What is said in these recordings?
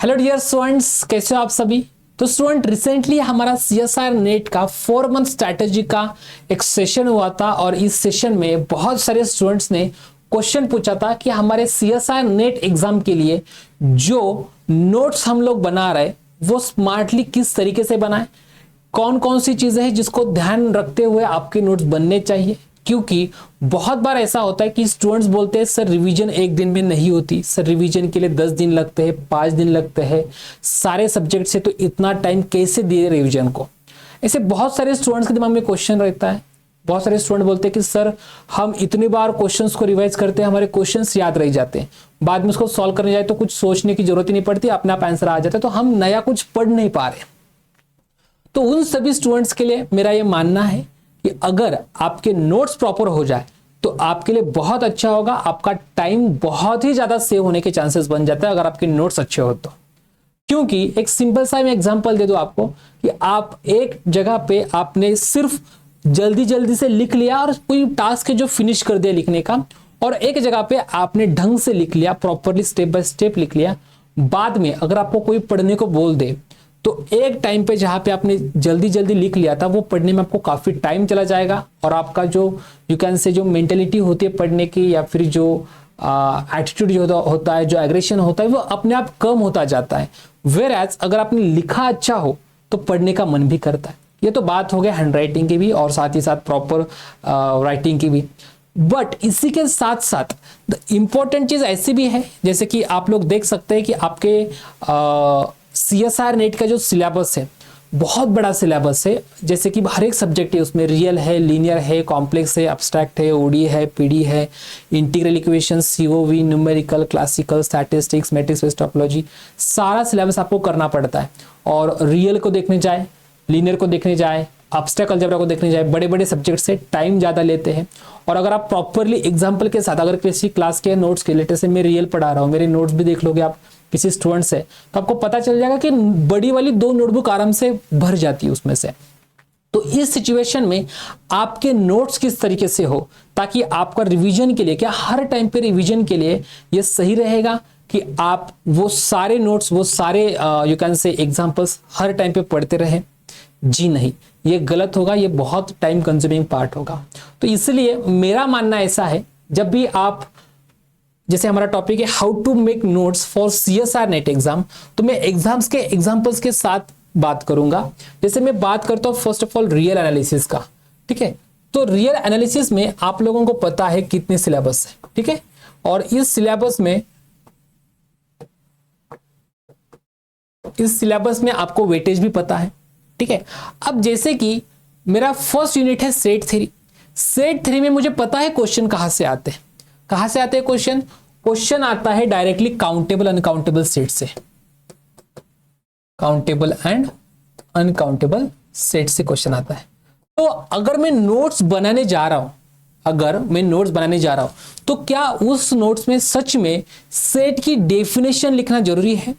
Hello dear students, कैसे हो आप सभी। तो स्टूडेंट, रिसेंटली हमारा सीएसआर नेट का 4 मंथ स्ट्रैटेजी का एक सेशन हुआ था और इस सेशन में बहुत सारे स्टूडेंट्स ने क्वेश्चन पूछा था कि हमारे सीएसआर नेट एग्जाम के लिए जो नोट्स हम लोग बना रहे वो स्मार्टली किस तरीके से बनाएं, कौन कौन सी चीजें हैं जिसको ध्यान रखते हुए आपके नोट्स बनने चाहिए। क्योंकि बहुत बार ऐसा होता है कि स्टूडेंट्स बोलते हैं सर रिवीजन एक दिन में नहीं होती, सर रिवीजन के लिए 10 दिन लगते हैं, 5 दिन लगते हैं, सारे सब्जेक्ट से तो इतना टाइम कैसे दिए रिवीजन को। ऐसे बहुत सारे स्टूडेंट्स के दिमाग में क्वेश्चन रहता है। बहुत सारे स्टूडेंट बोलते हैं कि सर हम इतनी बार क्वेश्चंस को रिवाइज करते हैं, हमारे क्वेश्चंस याद रह जाते हैं, बाद में उसको सॉल्व करने जाए तो कुछ सोचने की जरूरत ही नहीं पड़ती, अपने आप आंसर आ जाता है, तो हम नया कुछ पढ़ नहीं पा रहे। तो उन सभी स्टूडेंट्स के लिए मेरा यह मानना है कि अगर आपके नोट्स प्रॉपर हो जाए तो आपके लिए बहुत अच्छा होगा, आपका टाइम बहुत ही ज्यादा सेव होने के चांसेस बन जाता है अगर आपके नोट्स अच्छे हो तो। क्योंकि एक सिंपल सा मैं एग्जांपल दे दूं आपको कि आप एक जगह पे आपने सिर्फ जल्दी जल्दी से लिख लिया और कोई टास्क है जो फिनिश कर दिया लिखने का, और एक जगह पे आपने ढंग से लिख लिया, प्रॉपरली स्टेप बाय स्टेप लिख लिया। बाद में अगर आपको कोई पढ़ने को बोल दे तो एक टाइम पे जहां पे आपने जल्दी जल्दी लिख लिया था वो पढ़ने में आपको काफी टाइम चला जाएगा और आपका जो यू कैन से जो मेंटेलिटी होती है पढ़ने की, या फिर जो एटीट्यूड जो होता है, जो एग्रेशन होता है, वो अपने आप कम होता जाता है। वेयर एज अगर आपने लिखा अच्छा हो तो पढ़ने का मन भी करता है। ये तो बात हो गया हैंड राइटिंग की भी और साथ ही साथ प्रॉपर राइटिंग की भी। बट इसी के साथ साथ इंपॉर्टेंट चीज ऐसी भी है, जैसे कि आप लोग देख सकते हैं कि आपके सीएसआर नेट का जो सिलेबस है बहुत बड़ा सिलेबस है। जैसे कि हर एक सब्जेक्ट है उसमें, रियल है, लीनियर है, कॉम्प्लेक्स है, एब्स्ट्रैक्ट है, ओडी है, पीडी है, integral equation, CoV, numerical, classical, statistics, matrix based topology, सारा सिलेबस आपको करना पड़ता है। और रियल को देखने जाए, लीनियर को देखने जाए, एब्स्ट्रैक्ट अलजेब्रा को देखने जाए, बड़े बड़े सब्जेक्ट से टाइम ज्यादा लेते हैं। और अगर आप प्रॉपरली एग्जांपल के साथ, अगर किसी क्लास के नोट्स के लेटे से मैं रियल पढ़ा रहा हूँ, मेरे नोट्स भी देख लोगे आप किसी स्टूडेंट से, तो आपको पता चल जाएगा कि बड़ी वाली 2 नोटबुक आराम से भर जाती है उसमें से। तो इस सिचुएशन में आपके नोट्स किस तरीके से हो ताकि आपका रिवीजन के लिए, क्या हर टाइम पे रिवीजन के लिए ये सही रहेगा कि आप वो सारे नोट्स, वो सारे you can say examples her time पे पढ़ते रहे? जी नहीं, ये गलत होगा, ये बहुत टाइम कंज्यूमिंग पार्ट होगा। तो इसलिए मेरा मानना ऐसा है, जब भी आप, जैसे हमारा टॉपिक है how to make notes for CSR NET exam, तो मैं एग्जाम्स के एग्जांपल्स के साथ बात करूंगा। जैसे मैं बात करता हूं first of all real analysis का, ठीक है। तो रियल एनालिसिस में आप लोगों को पता है कितने सिलेबस है, ठीक है, और इस सिलेबस में आपको वेटेज भी पता है, ठीक है। अब जैसे कि मेरा फर्स्ट यूनिट है सेट थ्री। सेट थ्री में मुझे पता है क्वेश्चन कहां से आते हैं। कहां से आते हैं क्वेश्चन आता है डायरेक्टली काउंटेबल अनकाउंटेबल सेट से। काउंटेबल एंड अनकाउंटेबल सेट से क्वेश्चन आता है। तो अगर मैं नोट्स बनाने जा रहा हूं, तो क्या उस नोट्स में सच में सेट की डेफिनेशन लिखना जरूरी है?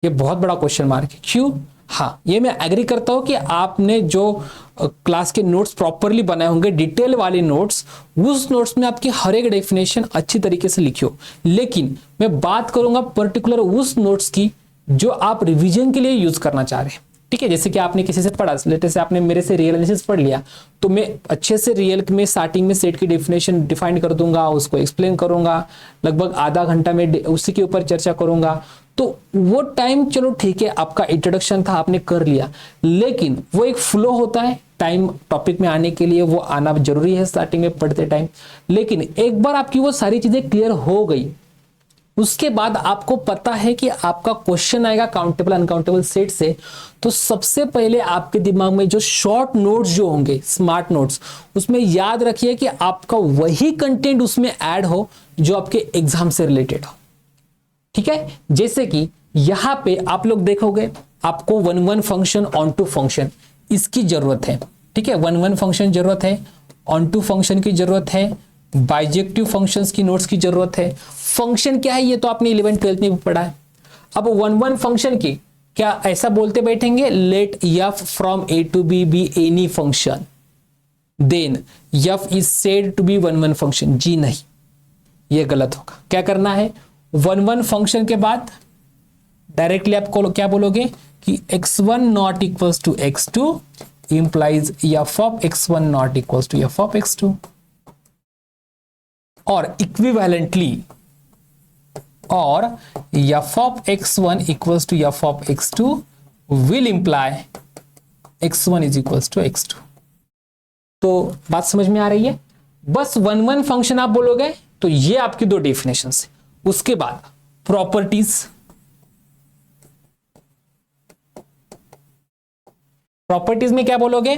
ये बहुत बड़ा क्वेश्चन मार्क है। क्यों? हाँ, ये मैं एग्री करता हूं कि आपने जो क्लास के नोट्स प्रॉपरली बनाए होंगे, डिटेल वाले नोट्स, उस नोट्स में आपकी हर एक डेफिनेशन अच्छी तरीके से लिखी हो। लेकिन मैं बात करूंगा पर्टिकुलर उस नोट्स की जो आप रिवीजन के लिए यूज करना चाह रहे हैं, ठीक है। जैसे कि आपने किसी से पढ़ा, लेटे से आपने मेरे से रियल एनालिसिस पढ़ लिया, तो मैं अच्छे से रियल में स्टार्टिंग में सेट की डेफिनेशन डिफाइन कर दूंगा, उसको एक्सप्लेन करूंगा, लगभग आधा घंटा में उसी के ऊपर चर्चा करूंगा। तो वो टाइम चलो ठीक है, आपका इंट्रोडक्शन था, आपने कर लिया, लेकिन वो एक फ्लो होता है, टाइम टॉपिक में आने के लिए वो आना जरूरी है स्टार्टिंग में पढ़ते टाइम। लेकिन एक बार आपकी वो सारी चीजें क्लियर हो गई, उसके बाद आपको पता है कि आपका क्वेश्चन आएगा काउंटेबल अनकाउंटेबल सेट से, तो सबसे पहले आपके दिमाग में जो शॉर्ट नोट्स जो होंगे, स्मार्ट नोट्स, उसमें याद रखिए कि आपका वही कंटेंट उसमें ऐड हो जो आपके एग्जाम से रिलेटेड हो, ठीक है। जैसे कि यहां पे आप लोग देखोगे, आपको 1-1 फंक्शन, ऑन टू फंक्शन, इसकी जरूरत है, ठीक है। 1-1 फंक्शन जरूरत है, ऑन टू फंक्शन की जरूरत है, बाइजेक्टिव फंक्शंस की नोट्स की जरूरत है। फंक्शन क्या है ये तो आपने 11th-12th में भी पढ़ा है। अब 1-1 फंक्शन की क्या ऐसा बोलते बैठेंगे, let f from a to b be any function, then f is said to be 1-1 function? जी नहीं, ये गलत होगा। क्या करना है, 1-1 फंक्शन के बाद डायरेक्टली आप क्या बोलोगे कि x1 not equals to x2 implies f of x1 not equals to f of x2, और इक्विवेलेंटली और f of x1 equals to f of x2 will imply x1 is equals to x2। तो बात समझ में आ रही है? बस one one function आप बोलोगे तो ये आपकी दो डेफिनेशन है। उसके बाद प्रॉपर्टीज, प्रॉपर्टीज में क्या बोलोगे,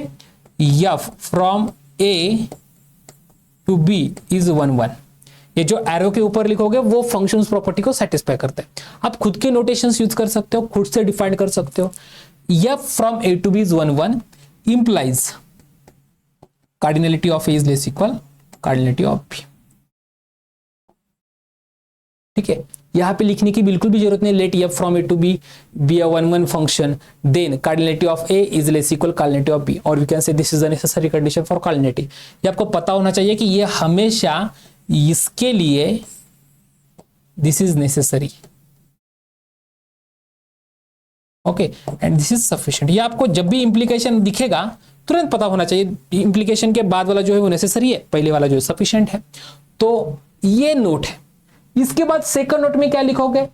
f from a to b is 1 1। ये जो एरो के ऊपर लिखोगे वो फंक्शंस प्रॉपर्टी को सेटिस्फाई करते हैं। आप खुद के नोटेशंस यूज कर सकते हो, खुद से डिफाइन कर सकते हो। f from a to b is 1 1 implies cardinality of a is less equal cardinality of b। ठीक है, यहां पे लिखने की बिल्कुल भी जरूरत नहीं, let f from a to b be a 1 1 function, then cardinality of a is less equal cardinality of b, और we can say this is the necessary condition for cardinality. ये आपको पता होना चाहिए कि ये हमेशा इसके लिए this is necessary, okay, and this is sufficient. ये आपको जब भी इंप्लीकेशन दिखेगा तुरंत पता होना चाहिए, इंप्लीकेशन के बाद वाला जो है वो नेसेसरी है, पहले वाला जो है सफिशिएंट है। तो ये नोट है। इसके बाद सेकंड नोट में क्या लिखोगे,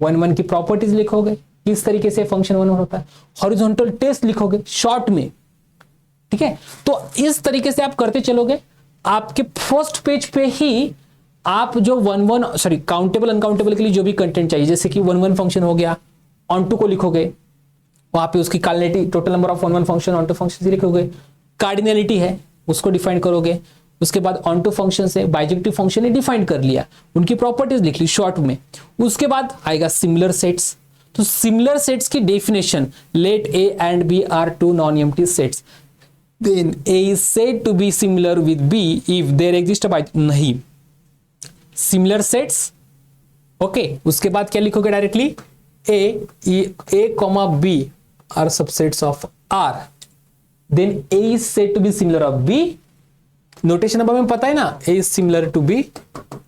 1 1 की प्रॉपर्टीज लिखोगे, किस तरीके से फंक्शन 1 1 होता है, हॉरिजॉन्टल टेस्ट लिखोगे शॉर्ट में। ठीक है, तो इस तरीके से आप करते चलोगे। आपके फर्स्ट पेज पे ही आप जो 1 1 सॉरी काउंटेबल अनकाउंटेबल के लिए जो भी कंटेंट चाहिए, जैसे कि 1 1 फंक्शन हो गया, ऑन टू को लिखोगे, वहां पे उसकी cardinality total number of 1 1 function onto function लिखोगे, कार्डिनलिटी है उसको डिफाइन करोगे। उसके बाद ऑन टू फंक्शन से बाइजेक्टिव फंक्शन ने डिफाइन कर लिया, उनकी प्रॉपर्टीज लिख ली शॉर्ट में। उसके बाद आएगा सिमिलर सेट्स। तो सिमिलर सेट्स की definition, let a and b are two non empty sets, then a is said to be similar with b if there exists a नहीं सिमिलर सेट्स। ओके, उसके बाद क्या लिखोगे directly, a comma b are subsets of r, then a is said to be similar of b, notation अब हमें पता है ना, a is similar to b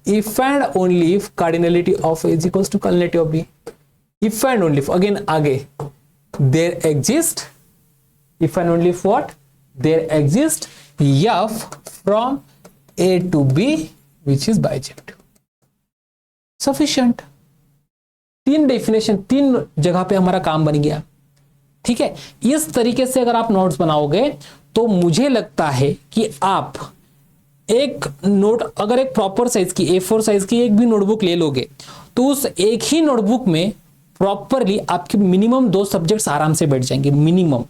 if and only if cardinality of a is equals to cardinality of b, if and only if, again आगे there exist, if and only if what, there exist f from a to b which is bijective, sufficient। तीन definition, तीन जगह पे हमारा काम बन गया। ठीक है, इस तरीके से अगर आप नोट्स बनाओगे तो मुझे लगता है कि आप एक नोट, अगर एक प्रॉपर साइज की A4 साइज की एक भी नोटबुक ले लोगे तो उस एक ही नोटबुक में प्रॉपरली आपके मिनिमम 2 सब्जेक्ट्स आराम से बैठ जाएंगे, मिनिमम।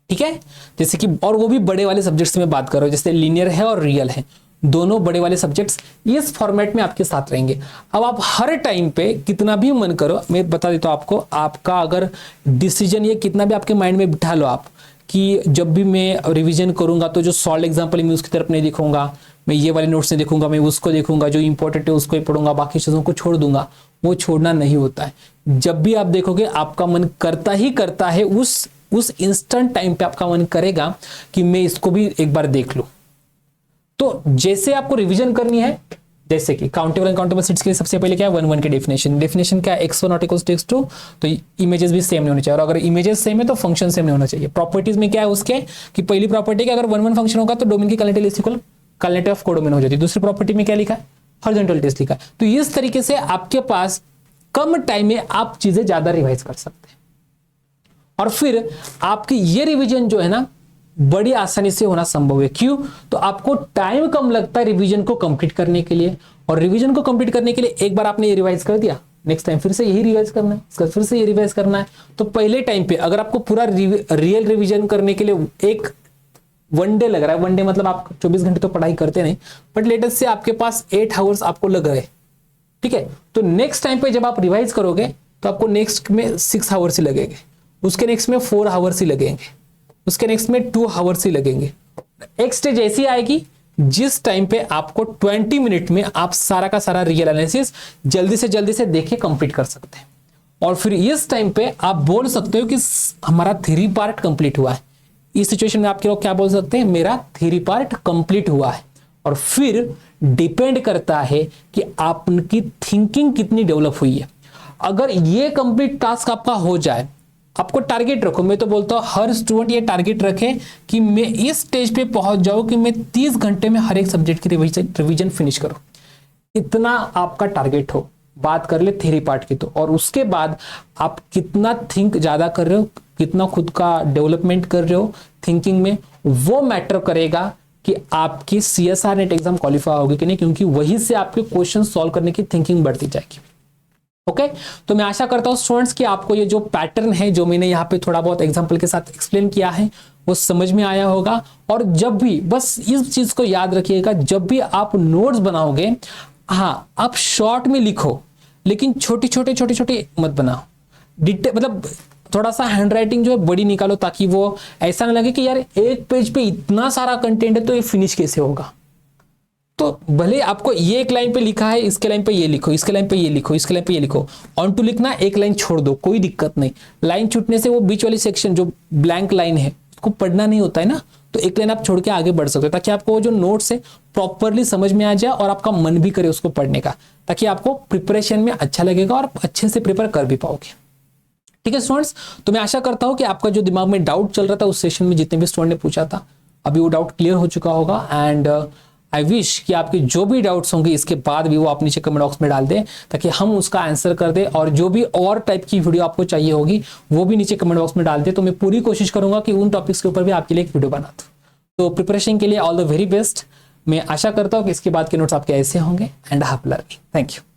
ठीक है, जैसे कि, और वो भी बड़े वाले सब्जेक्ट्स में बात कर रहा हूं, जैसे लीनियर है और रियल है, दोनों बड़े वाले सब्जेक्ट्स इस फॉर्मेट में आपके साथ रहेंगे। अब आप हर टाइम पे कितना भी मन करो, मैं बता देता हूं आपको, आपका अगर डिसीजन ये कितना भी आपके माइंड में बिठा लो आप कि जब भी मैं रिवीजन करूंगा तो जो सॉल्व एग्जांपल मैं उसकी तरफ नहीं देखूंगा, मैं ये वाले नोट्स नहीं देखूंगा, मैं उसको देखूंगा, जो इंपॉर्टेंट है उसको ही पढ़ूंगा, बाकी चीजों को छोड़ दूंगा, वो छोड़ना नहीं होता है। जब भी आप देखोगे आपका मन करता ही करता है, उस इंस्टेंट टाइम पे आपका मन करेगा कि मैं इसको भी एक बार देख लूं। तो जैसे आपको रिवीजन करनी है, जैसे कि काउंटेबल अनकाउंटेबल सेट्स के लिए सबसे पहले क्या है, 1 1 की डेफिनेशन क्या है, x1 not equals to x2, तो इमेजेस भी सेम नहीं होने चाहिए, और अगर इमेजेस सेम है तो फंक्शन सेम नहीं होना चाहिए। प्रॉपर्टीज में क्या है उसके, कि पहली प्रॉपर्टी क्या, अगर 1 1 फंक्शन होगा तो डोमेन की cardinality is equal cardinality of codomain हो जाती है। दूसरी प्रॉपर्टी में क्या लिखा है, हॉरिजॉन्टल टेस्ट लिखा है। तो इस तरीके से आपके पास कम टाइम में आप चीजें ज्यादा रिवाइज कर सकते हैं, और फिर आपकी ये रिवीजन जो है ना बड़ी आसानी से होना संभव है। क्यों, तो आपको टाइम कम लगता है रिवीजन को कंप्लीट करने के लिए, और रिवीजन को कंप्लीट करने के लिए एक बार आपने ये रिवाइज कर दिया, नेक्स्ट टाइम फिर से यही रिवाइज करना है, इसका फिर से ये रिवाइज करना है। तो पहले टाइम पे अगर आपको पूरा रियल रिवीजन करने के लिए एक 1 डे लग रहा है, 1 डे मतलब आप 24 घंटे तो पढ़ाई करते नहीं, बट लेटेस्ट से आपके पास 8 आवर्स आपको लग रहे, ठीक है, तो नेक्स्ट टाइम पे जब आप रिवाइज करोगे तो आपको नेक्स्ट में 6 आवर्स ही लगेंगे, उसके नेक्स्ट में 4 आवर्स ही लगेंगे, उसके नेक्स्ट में 2 आवर्स ही लगेंगे। एक स्टेज ऐसी आएगी जिस टाइम पे आपको 20 मिनट में आप सारा का सारा रियल एनालिसिस जल्दी से देख के कंप्लीट कर सकते हैं, और फिर इस टाइम पे आप बोल सकते हो कि हमारा थ्योरी पार्ट कंप्लीट हुआ है। इस सिचुएशन में आपके लोग क्या बोल सकते हैं, मेरा थ्योरी पार्ट कंप्लीट हुआ है। और फिर डिपेंड करता है कि आपकी थिंकिंग कितनी डेवलप हुई है। अगर ये कंप्लीट टास्क आपका हो जाए, आपको टारगेट रखो, मैं तो बोलता हूं हर स्टूडेंट ये टारगेट रखे कि मैं इस स्टेज पे पहुंच जाऊं कि मैं 30 घंटे में हर एक सब्जेक्ट की रिवीजन फिनिश करूं। इतना आपका टारगेट हो। बात कर ले थ्योरी पार्ट की तो, और उसके बाद आप कितना थिंक ज्यादा कर रहे हो, कितना खुद का डेवलपमेंट कर रहे हो थिंकिंग में, वो मैटर करेगा कि आपकी CSR नेट एग्जाम क्वालिफाई होगी कि नहीं, क्योंकि वही से आपके क्वेश्चन सॉल्व करने की थिंकिंग बढ़ती जाएगी। ओके तो मैं आशा करता हूं स्टूडेंट्स कि आपको ये जो पैटर्न है, जो मैंने यहाँ पे थोड़ा बहुत एग्जांपल के साथ एक्सप्लेन किया है, वो समझ में आया होगा। और जब भी बस इस चीज को याद रखिएगा, जब भी आप नोट्स बनाओगे, हाँ आप शॉर्ट में लिखो, लेकिन छोटे छोटे मत बनाओ। मतलब थोड़ा सा हैंडराइटिंग जो है बड़ी निकालो, ताकि वो ऐसा ना लगे कि यार एक पेज पे इतना सारा कंटेंट है तो ये फिनिश कैसे होगा। तो भले आपको ये एक लाइन पे लिखा है, इसके लाइन पे ये लिखो, इसके लाइन पे ये लिखो, इसके लाइन पे ये लिखो, ऑन टू लिखना, एक लाइन छोड़ दो, कोई दिक्कत नहीं। लाइन छूटने से वो बीच वाली सेक्शन जो ब्लैंक लाइन है उसको पढ़ना नहीं होता है ना, तो एक लाइन आप छोड़ के आगे बढ़ सकते हो, ताकि आपको वो जो नोट्स है प्रॉपरली समझ में आ जाए और आपका मन भी करे उसको पढ़ने का, ताकि आपको प्रिपरेशन में अच्छा लगेगा और अच्छे से प्रिपेयर कर भी पाओगे। ठीक है स्टूडेंट्स, तो मैं आशा करता हूं कि आपका जो दिमाग में डाउट चल रहा था उस सेशन में जितने भी स्टूडेंट ने पूछा था, अभी वो डाउट क्लियर हो चुका होगा। एंड आई विश कि आपके जो भी डाउट्स होंगे इसके बाद भी वो आप नीचे कमेंट बॉक्स में डाल दें, ताकि हम उसका आंसर कर दें। और जो भी और टाइप की वीडियो आपको चाहिए होगी वो भी नीचे कमेंट बॉक्स में डाल दें, तो मैं पूरी कोशिश करूंगा कि उन टॉपिक्स के ऊपर भी आपके लिए एक वीडियो बना दूं। तो प्रिपरेशन के लिए ऑल द वेरी बेस्ट। मैं आशा करता हूं कि इसके बाद के नोट्स आपके ऐसे होंगे। And have learning. Thank you.